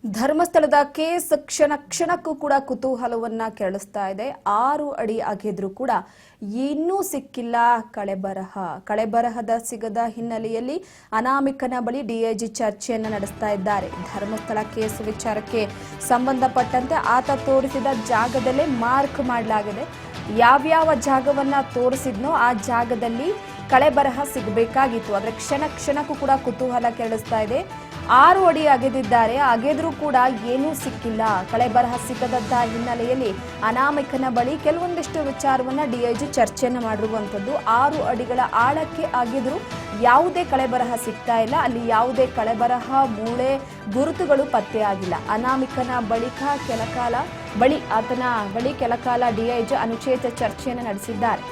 ಧರ್ಮಸ್ಥಳದ ಕೇಸ್ ಕ್ಷಣ ಕ್ಷಣಕ್ಕೂ ಕೂಡ ಕುತೂಹಲವನ್ನ ಕೆರಳಿಸ್ತಾ ಇದೆ. 6 ಅಡಿ ಅಗೆದ್ರೂ ಕೂಡ ಇನ್ನೂ ಸಿಕ್ಕಿಲ್ಲ ಕಳೆಬರಹದ ಸಿಗದ ಹಿನ್ನೆಲೆಯಲ್ಲಿ ಅನಾಮಿಕನ ಬಳಿ ಡಿಐಜಿ ಚರ್ಚೆಯನ್ನು ನಡೆಸ್ತಾ ಇದ್ದಾರೆ. ಧರ್ಮಸ್ಥಳ ಕೇಸ್ ವಿಚಾರಕ್ಕೆ ಸಂಬಂಧಪಟ್ಟಂತೆ ಆತ ತೋರಿಸಿದ ಜಾಗದಲ್ಲೇ ಮಾರ್ಕ್ ಮಾಡಲಾಗಿದೆ. ಯಾವ್ಯಾವ ಜಾಗವನ್ನ ತೋರಿಸಿದ್ನೋ ಆ ಜಾಗದಲ್ಲಿ ಕಳೆಬರಹ ಸಿಗಬೇಕಾಗಿತ್ತು. ಆದರೆ ಕ್ಷಣ ಕ್ಷಣಕ್ಕೂ ಕೂಡ ಕುತೂಹಲ ಕೆರಳಿಸ್ತಾ ಇದೆ. 6 ಅಡಿ ಅಗೆದಿದ್ದಾರೆ, ಅಗೆದ್ರೂ ಕೂಡ ಏನೂ ಸಿಕ್ಕಿಲ್ಲ. ಕಳೆಬರಹ ಸಿಗದಂತ ಹಿನ್ನೆಲೆಯಲ್ಲಿ ಅನಾಮಿಕನ ಬಳಿ ಕೆಲವೊಂದಿಷ್ಟು ವಿಚಾರವನ್ನ ಡಿಐಜಿ ಚರ್ಚೆಯನ್ನು ಮಾಡಿರುವಂಥದ್ದು. 6 ಅಡಿಗಳ ಆಳಕ್ಕೆ ಅಗೆದ್ರೂ ಯಾವುದೇ ಕಳೆಬರಹ ಸಿಗ್ತಾ ಇಲ್ಲ. ಅಲ್ಲಿ ಯಾವುದೇ ಕಳೆಬರಹ ಮೂಳೆ ಗುರುತುಗಳು ಪತ್ತೆಯಾಗಿಲ್ಲ. ಅನಾಮಿಕನ ಆತನ ಬಳಿ ಕೆಲಕಾಲ ಡಿಐಜಿ ಅನುಚಿತ ಚರ್ಚೆಯನ್ನು ನಡೆಸಿದ್ದಾರೆ.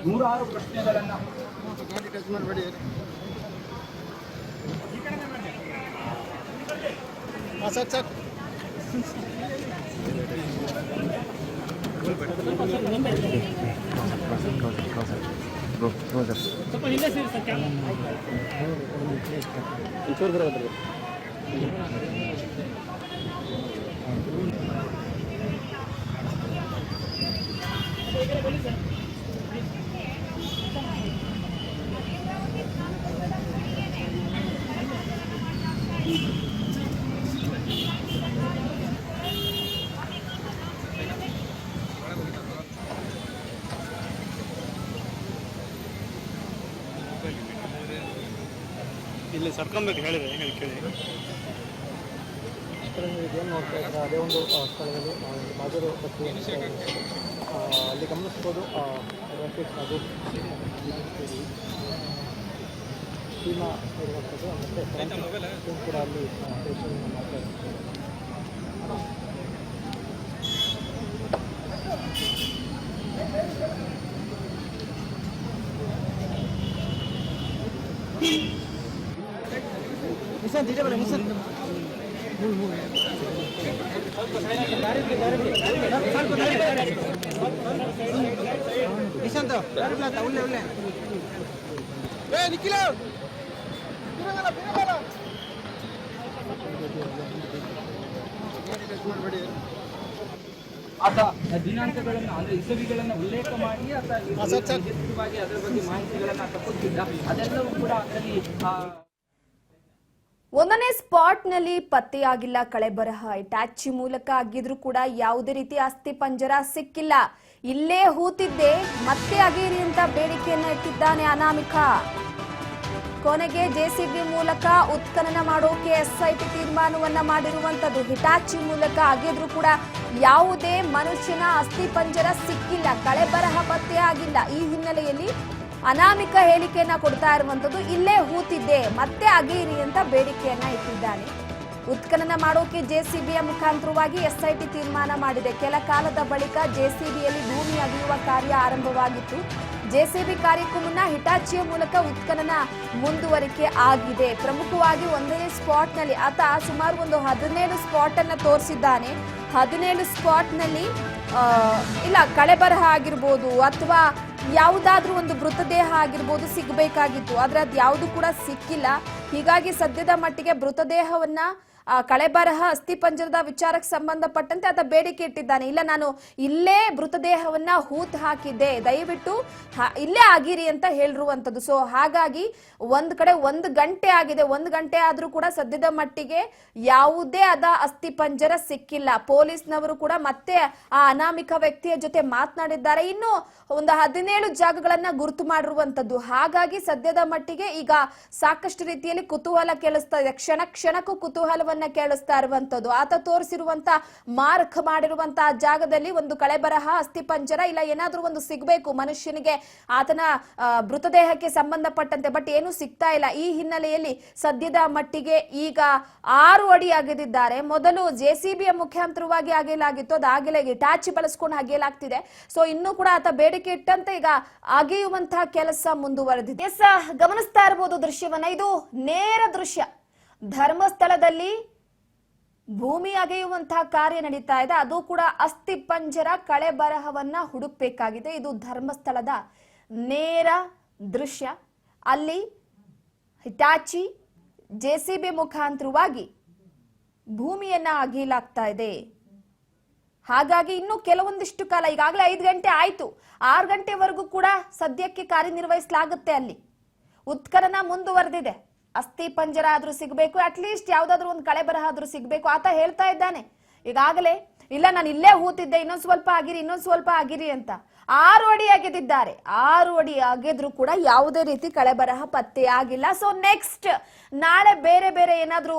ನೂರಾರು ಪ್ರಶ್ನೆಗಳನ್ನ ಇಲ್ಲಿ ಸರ್ಕೊಂಬೇಕು ಹೇಳಿದ್ರೆ ಹೇಳಿ ಕೇಳಿ. ಏನು ನೋಡ್ತಾ ಇದ್ದಾರೆ ಅದೇ ಒಂದು ಸ್ಥಳದಲ್ಲಿ ಮಾಜರು ಅಲ್ಲಿ ಗಮನಿಸ್ಬೋದು. ಅದು ಸೀಮಾ ಇರುವಂಥದ್ದು ಮತ್ತು ಕೂಡ ಅಲ್ಲಿ ಪರಿಶೀಲನೆ ಮಾಡ್ತಾ ಇದ್ದಾರೆ. ಆತ ದಿನಾಂಕಗಳನ್ನು ಅಂದ್ರೆ ಇಸವಿಗಳನ್ನು ಉಲ್ಲೇಖ ಮಾಡಿ ಆತ ನಿರ್ದಿಷ್ಟವಾಗಿ ಅದರ ಬಗ್ಗೆ ಮಾಹಿತಿಗಳನ್ನ ಕೊಟ್ಟಿದ್ದ. ಅದೆಲ್ಲವೂ ಕೂಡ ಅದರಲ್ಲಿ 1ನೇ ಸ್ಪಾಟ್ನಲ್ಲಿ ಪತ್ತೆಯಾಗಿಲ್ಲ ಕಳೆಬರಹ. ಟ್ಯಾಚಿ ಮೂಲಕ ಅಗಿದ್ರೂ ಕೂಡ ಯಾವುದೇ ರೀತಿ ಅಸ್ಥಿ ಪಂಜರ ಸಿಕ್ಕಿಲ್ಲ. ಇಲ್ಲೇ ಹೂತಿದ್ದೆ ಮತ್ತೆ ಅಗೇರಿ ಅಂತ ಬೇಡಿಕೆಯನ್ನ ಇಟ್ಟಿದ್ದಾನೆ ಅನಾಮಿಕ. ಕೊನೆಗೆ ಜೆಸಿಬಿ ಮೂಲಕ ಉತ್ಖನನ ಮಾಡೋಕೆ ಎಸ್ಐಟಿ ತೀರ್ಮಾನವನ್ನ ಮಾಡಿರುವಂತದ್ದು. ಹಿಟಾಚಿ ಮೂಲಕ ಅಗೆದ್ರೂ ಕೂಡ ಯಾವುದೇ ಮನುಷ್ಯನ ಅಸ್ಥಿ ಪಂಜರ ಸಿಕ್ಕಿಲ್ಲ, ಕಳೆಬರಹ ಪತ್ತೆ ಆಗಿಲ್ಲ. ಈ ಹಿನ್ನೆಲೆಯಲ್ಲಿ ಅನಾಮಿಕ ಹೇಳಿಕೆಯನ್ನ ಕೊಡ್ತಾ ಇರುವಂತದ್ದು. ಇಲ್ಲೇ ಹೂತಿದ್ದೆ ಮತ್ತೆ ಅಗೇರಿ ಅಂತ ಬೇಡಿಕೆಯನ್ನ ಇಟ್ಟಿದ್ದಾನೆ. ಉತ್ಖನನ ಮಾಡೋಕೆ ಜೆಸಿಬಿಯ ಮುಖಾಂತರವಾಗಿ ಎಸ್ಐಟಿ ತೀರ್ಮಾನ ಮಾಡಿದೆ. ಕೆಲ ಕಾಲದ ಬಳಿಕ ಜೆಸಿಬಿಯಲ್ಲಿ ಭೂಮಿ ಅಗೆಯುವ ಕಾರ್ಯ ಆರಂಭವಾಗಿತ್ತು. ಜೆಸಿಬಿ ಕಾರ್ಯಕ್ಕೂ ಮುನ್ನ ಹಿಟಾಚಿಯ ಮೂಲಕ ಉತ್ಖನನ ಮುಂದುವರಿಕೆ ಆಗಿದೆ. ಪ್ರಮುಖವಾಗಿ 1ನೇ ಸ್ಪಾಟ್ನಲ್ಲಿ ಆತ ಸುಮಾರು ಒಂದು 17 ಸ್ಪಾಟ್ ಅನ್ನ ತೋರಿಸಿದ್ದಾನೆ. 17 ಸ್ಪಾಟ್ನಲ್ಲಿ ಇಲ್ಲ ಕಳೆಬರಹ ಆಗಿರ್ಬೋದು ಅಥವಾ ಯಾವುದಾದ್ರೂ ಒಂದು ಮೃತದೇಹ ಆಗಿರ್ಬೋದು ಸಿಗಬೇಕಾಗಿತ್ತು. ಆದ್ರೆ ಅದು ಯಾವುದು ಕೂಡ ಸಿಕ್ಕಿಲ್ಲ. ಹೀಗಾಗಿ ಸದ್ಯದ ಮಟ್ಟಿಗೆ ಮೃತದೇಹವನ್ನ ಕಳೆಬರಹ ಅಸ್ಥಿ ಪಂಜರದ ವಿಚಾರಕ್ಕೆ ಸಂಬಂಧಪಟ್ಟಂತೆ ಆತ ಬೇಡಿಕೆ ಇಟ್ಟಿದ್ದಾನೆ. ಇಲ್ಲ, ನಾನು ಇಲ್ಲೇ ಮೃತದೇಹವನ್ನ ಹೂತ್ ಹಾಕಿದ್ದೆ, ದಯವಿಟ್ಟು ಇಲ್ಲೇ ಆಗಿರಿ ಅಂತ ಹೇಳಿರುವಂತದ್ದು. ಸೊ ಹಾಗಾಗಿ ಒಂದ್ ಕಡೆ 1 ಗಂಟೆ ಆಗಿದೆ. 1 ಗಂಟೆ ಆದ್ರೂ ಕೂಡ ಸದ್ಯದ ಮಟ್ಟಿಗೆ ಯಾವುದೇ ಆದ ಅಸ್ಥಿ ಪಂಜರ ಸಿಕ್ಕಿಲ್ಲ. ಪೊಲೀಸ್ನವರು ಕೂಡ ಮತ್ತೆ ಆ ಅನಾಮಿಕ ವ್ಯಕ್ತಿಯ ಜೊತೆ ಮಾತನಾಡಿದ್ದಾರೆ. ಇನ್ನು ಒಂದು 17 ಜಾಗಗಳನ್ನ ಗುರುತು ಮಾಡಿರುವಂತದ್ದು. ಹಾಗಾಗಿ ಸದ್ಯದ ಮಟ್ಟಿಗೆ ಈಗ ಸಾಕಷ್ಟು ರೀತಿಯಲ್ಲಿ ಕುತೂಹಲ ಕೇಳಿಸ್ತಾ ಇದೆ. ಕ್ಷಣ ಕ್ಷಣಕ್ಕೂ ಕುತೂಹಲವನ್ನ ಶಬ್ದವನ್ನ ಕೇಳಿಸ್ತಾ ಇರುವಂತದ್ದು. ಆತ ತೋರಿಸಿರುವಂತ ಮಾರ್ಕ್ ಮಾಡಿರುವಂತಹ ಜಾಗದಲ್ಲಿ ಒಂದು ಕಳೆಬರಹ, ಅಸ್ಥಿಪಂಜರ ಇಲ್ಲ ಏನಾದ್ರೂ ಒಂದು ಸಿಗ್ಬೇಕು ಮನುಷ್ಯನಿಗೆ ಆತನ ಮೃತದೇಹಕ್ಕೆ ಸಂಬಂಧಪಟ್ಟಂತೆ. ಬಟ್ ಏನು ಸಿಗ್ತಾ ಇಲ್ಲ. ಈ ಹಿನ್ನೆಲೆಯಲ್ಲಿ ಸದ್ಯದ ಮಟ್ಟಿಗೆ ಈಗ 6 ಅಡಿ ಅಗೆದಿದ್ದಾರೆ. ಮೊದಲು JCBಯ ಮುಖಾಂತರವಾಗಿ ಅಗೆಯಲಾಗಿತ್ತು, ಅದಾಗಲೇ ಟ್ಯಾಚ್ ಬಳಸ್ಕೊಂಡು ಅಗೆಯಲಾಗ್ತಿದೆ. ಸೊ ಇನ್ನೂ ಕೂಡ ಆತ ಬೇಡಿಕೆ ಇಟ್ಟಂತೆ ಈಗ ಅಗೆಯುವಂತಹ ಕೆಲಸ ಮುಂದುವರೆದಿದೆ. ಗಮನಿಸ್ತಾ ಇರಬಹುದು ದೃಶ್ಯವನ್ನ. ಇದು ನೇರ ದೃಶ್ಯ. ಧರ್ಮಸ್ಥಳದಲ್ಲಿ ಭೂಮಿ ಅಗೆಯುವಂತಹ ಕಾರ್ಯ ನಡೀತಾ ಇದೆ. ಅದು ಕೂಡ ಅಸ್ಥಿ ಪಂಜರ ಕಳೆ ಬರಹವನ್ನ ಹುಡುಕ್ಬೇಕಾಗಿದೆ. ಇದು ಧರ್ಮಸ್ಥಳದ ನೇರ ದೃಶ್ಯ. ಅಲ್ಲಿ ಹಿಟಾಚಿ JCB ಮುಖಾಂತರವಾಗಿ ಭೂಮಿಯನ್ನ ಅಗೆಯಲಾಗ್ತಾ ಇದೆ. ಹಾಗಾಗಿ ಇನ್ನು ಕೆಲವೊಂದಿಷ್ಟು ಕಾಲ, ಈಗಾಗಲೇ 5 ಗಂಟೆ ಆಯ್ತು, 6 ಗಂಟೆವರೆಗೂ ಕೂಡ ಸದ್ಯಕ್ಕೆ ಕಾರ್ಯನಿರ್ವಹಿಸಲಾಗುತ್ತೆ. ಅಲ್ಲಿ ಉತ್ಖನನ ಮುಂದುವರೆದಿದೆ. ಅಸ್ಥಿ ಪಂಜರ ಆದ್ರೂ ಸಿಗಬೇಕು, ಅಟ್ಲೀಸ್ಟ್ ಯಾವ್ದಾದ್ರು ಒಂದು ಕಳೆ ಬರಹ ಆದ್ರೂ ಸಿಗಬೇಕು. ಆತ ಹೇಳ್ತಾ ಇದ್ದಾನೆ ಈಗಾಗಲೇ, ಇಲ್ಲ ನಾನು ಇಲ್ಲೇ ಹೂತಿದ್ದೆ, ಇನ್ನೊಂದು ಸ್ವಲ್ಪ ಆಗಿರಿ ಅಂತ. 6 ಅಡಿ ಅಗೆದಿದ್ದಾರೆ. 6 ಅಡಿ ಅಗೆದ್ರು ಕೂಡ ಯಾವುದೇ ರೀತಿ ಕಳೆ ಬರಹ ಪತ್ತೆ ಆಗಿಲ್ಲ. ಸೊ ನೆಕ್ಸ್ಟ್ ನಾಳೆ ಬೇರೆ ಬೇರೆ ಏನಾದ್ರೂ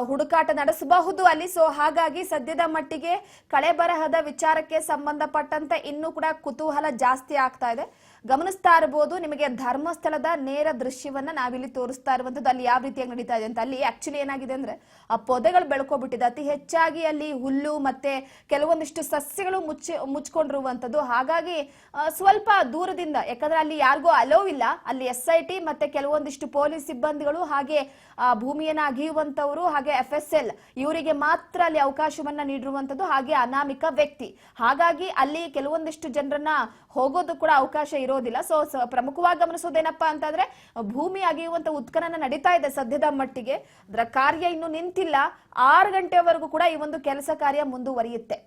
ಹುಡುಕಾಟ ನಡೆಸಬಹುದು ಅಲ್ಲಿ. ಸೊ ಹಾಗಾಗಿ ಸದ್ಯದ ಮಟ್ಟಿಗೆ ಕಳೆ ಬರಹದ ವಿಚಾರಕ್ಕೆ ಸಂಬಂಧಪಟ್ಟಂತೆ ಇನ್ನೂ ಕೂಡ ಕುತೂಹಲ ಜಾಸ್ತಿ ಆಗ್ತಾ ಇದೆ. ಗಮನಿಸ್ತಾ ಇರಬಹುದು ನಿಮಗೆ ಧರ್ಮಸ್ಥಳದ ನೇರ ದೃಶ್ಯವನ್ನ ನಾವಿಲ್ಲಿ ತೋರಿಸ್ತಾ ಇರುವಂತದ್ದು. ಅಲ್ಲಿ ಯಾವ ರೀತಿಯಾಗಿ ನಡೀತಾ ಇದೆ ಅಂತ. ಅಲ್ಲಿ ಆಕ್ಚುಲಿ ಏನಾಗಿದೆ ಅಂದ್ರೆ ಆ ಪೊದೆಗಳು ಬೆಳ್ಕೊಬಿಟ್ಟಿದೆ. ಅತಿ ಹೆಚ್ಚಾಗಿ ಅಲ್ಲಿ ಹುಲ್ಲು ಮತ್ತೆ ಕೆಲವೊಂದಿಷ್ಟು ಸಸ್ಯಗಳು ಮುಚ್ಕೊಂಡಿರುವಂತದ್ದು. ಹಾಗಾಗಿ ಸ್ವಲ್ಪ ದೂರದಿಂದ, ಯಾಕಂದ್ರೆ ಅಲ್ಲಿ ಯಾರಿಗೂ ಅಲೋ ಇಲ್ಲ. ಅಲ್ಲಿ SIT ಮತ್ತೆ ಕೆಲವೊಂದಿಷ್ಟು ಪೊಲೀಸ್ ಸಿಬ್ಬಂದಿಗಳು, ಹಾಗೆ ಭೂಮಿಯನ್ನ ಅಗೆಯುವಂತವರು, ಹಾಗೆ FSL ಇವರಿಗೆ ಮಾತ್ರ ಅಲ್ಲಿ ಅವಕಾಶವನ್ನ ನೀಡಿರುವಂತದ್ದು, ಹಾಗೆ ಅನಾಮಿಕ ವ್ಯಕ್ತಿ. ಹಾಗಾಗಿ ಅಲ್ಲಿ ಕೆಲವೊಂದಿಷ್ಟು ಜನರನ್ನ ಹೋಗೋದು ಕೂಡ ಅವಕಾಶ ಇರೋದಿಲ್ಲ. ಸೊ ಪ್ರಮುಖವಾಗಿ ಗಮನಿಸೋದೇನಪ್ಪಾ ಅಂತಂದ್ರೆ ಭೂಮಿ ಅಗೆಯುವಂತ ಉತ್ಖನನ ನಡೀತಾ ಇದೆ ಸದ್ಯದ ಮಟ್ಟಿಗೆ. ಅದರ ಕಾರ್ಯ ಇನ್ನು ನಿಂತಿಲ್ಲ. 6 ಗಂಟೆವರೆಗೂ ಕೂಡ ಈ ಒಂದು ಕೆಲಸ ಕಾರ್ಯ ಮುಂದುವರಿಯುತ್ತೆ.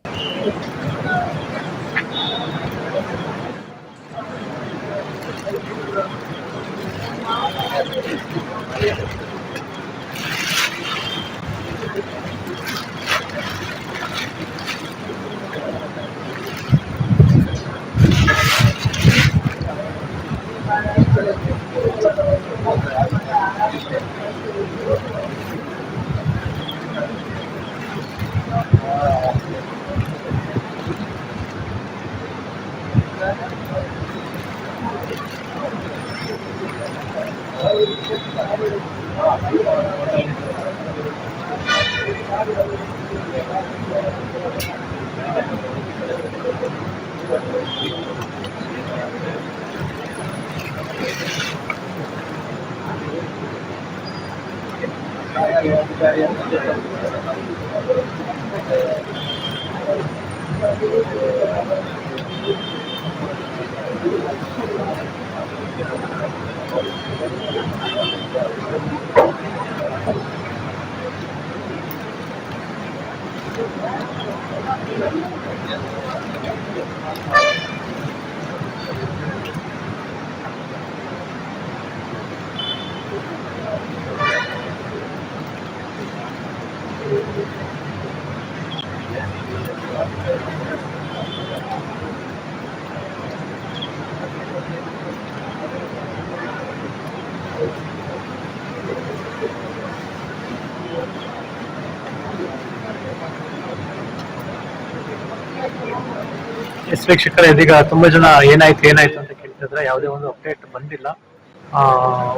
ವೀಕ್ಷಕರೇ, ಇದೀಗ ತುಂಬಾ ಜನ ಏನಾಯ್ತು ಅಂತ ಕೇಳ್ತಿದ್ರೆ ಯಾವುದೇ ಒಂದು ಅಪ್ಡೇಟ್ ಬಂದಿಲ್ಲ.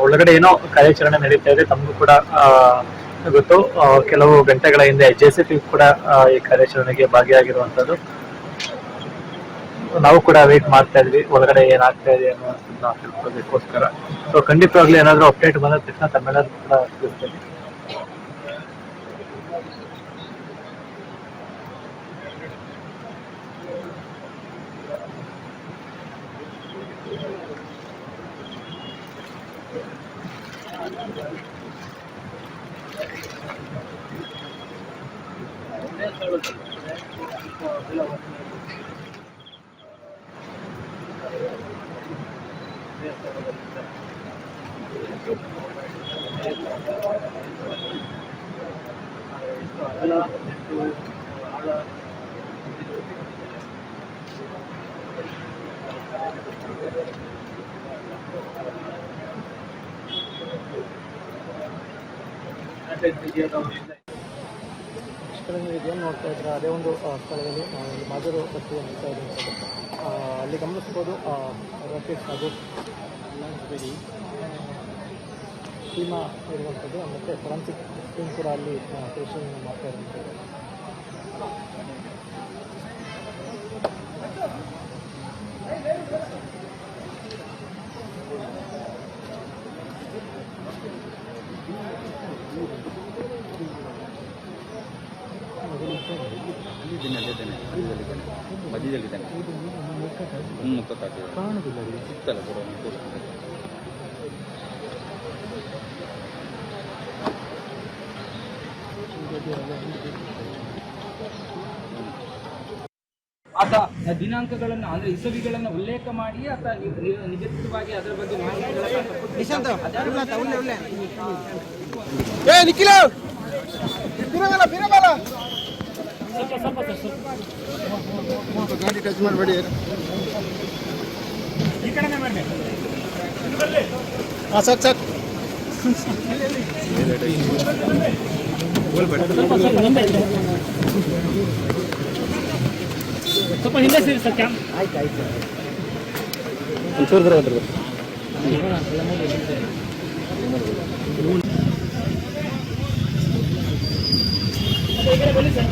ಒಳಗಡೆ ಏನೋ ಕಾರ್ಯಾಚರಣೆ ನಡೀತಾ ಇದೆ. ತಮಗೂ ಕೂಡ ಗೊತ್ತು, ಕೆಲವು ಗಂಟೆಗಳ ಹಿಂದೆ JCB ಕೂಡ ಈ ಕಾರ್ಯಾಚರಣೆಗೆ ಭಾಗಿಯಾಗಿರುವಂತದ್ದು. ನಾವು ಕೂಡ ವೇಟ್ ಮಾಡ್ತಾ ಇದ್ವಿ ಒಳಗಡೆ ಏನಾಗ್ತಾ ಇದೆ ಅನ್ನೋದನ್ನ ತಿಳ್ಕೊಳ್ಳೋದಕ್ಕೋಸ್ಕರ. ಸೊ ಖಂಡಿತವಾಗ್ಲೂ ಏನಾದ್ರು ಅಪ್ಡೇಟ್ ಬಂದ ತಕ್ಷಣ ತಮ್ಮೆಲ್ಲರೂ ಕೂಡ ತಿಳಿಸ್ತೀನಿ. ಕಡೆ ನೀವು ಏನು ನೋಡ್ತಾ ಇದ್ರೆ ಅದೇ ಒಂದು ಸ್ಥಳದಲ್ಲಿ ಇಲ್ಲಿ ಮಾಜರು ಪ್ರಕ್ರಿಯೆ ನಡೀತಾ ಇರುವಂಥದ್ದು ಅಲ್ಲಿ ಗಮನಿಸ್ಬೋದು ರಾಕೆಟ್ ಹಾಗೂ ಟೀಮಾ ಇರುವಂಥದ್ದು ಮತ್ತು ಫೊರೆನ್ಸಿಕ್ ಟೀಮ್ ಕೂಡ ಅಲ್ಲಿ ಪರಿಶೀಲನೆ ಮಾಡ್ತಾ ಇರುವಂಥದ್ದು. ಮಧ್ಯದಲ್ಲಿದ್ದಾನೆ ಕಾಣುದಿಲ್ಲ ಸುತ್ತಲ್ಲ ಆತ ದಿನಾಂಕಗಳನ್ನು ಅಂದ್ರೆ ಇಸವಿಗಳನ್ನು ಉಲ್ಲೇಖ ಮಾಡಿ ಆತ ನಿಗದಿತವಾಗಿ ಅದರ ಬಗ್ಗೆ ಗಾಡಿ ಟಚ್ ಮಾಡಬೇಡಿ ಈ ಕಡೆನೇ ಮಾಡಿ ಸರ್ ಸರ್ ಸ್ವಲ್ಪ ಹಿಂದೆ ಸೇರಿ ಸರ್ ಕ್ಯಾಮ್ ಆಯ್ತು ಆಯ್ತು ಒಂಚೂರು ದೂರ ಹೋದ್ರೆ ಬನ್ನಿ ಸರ್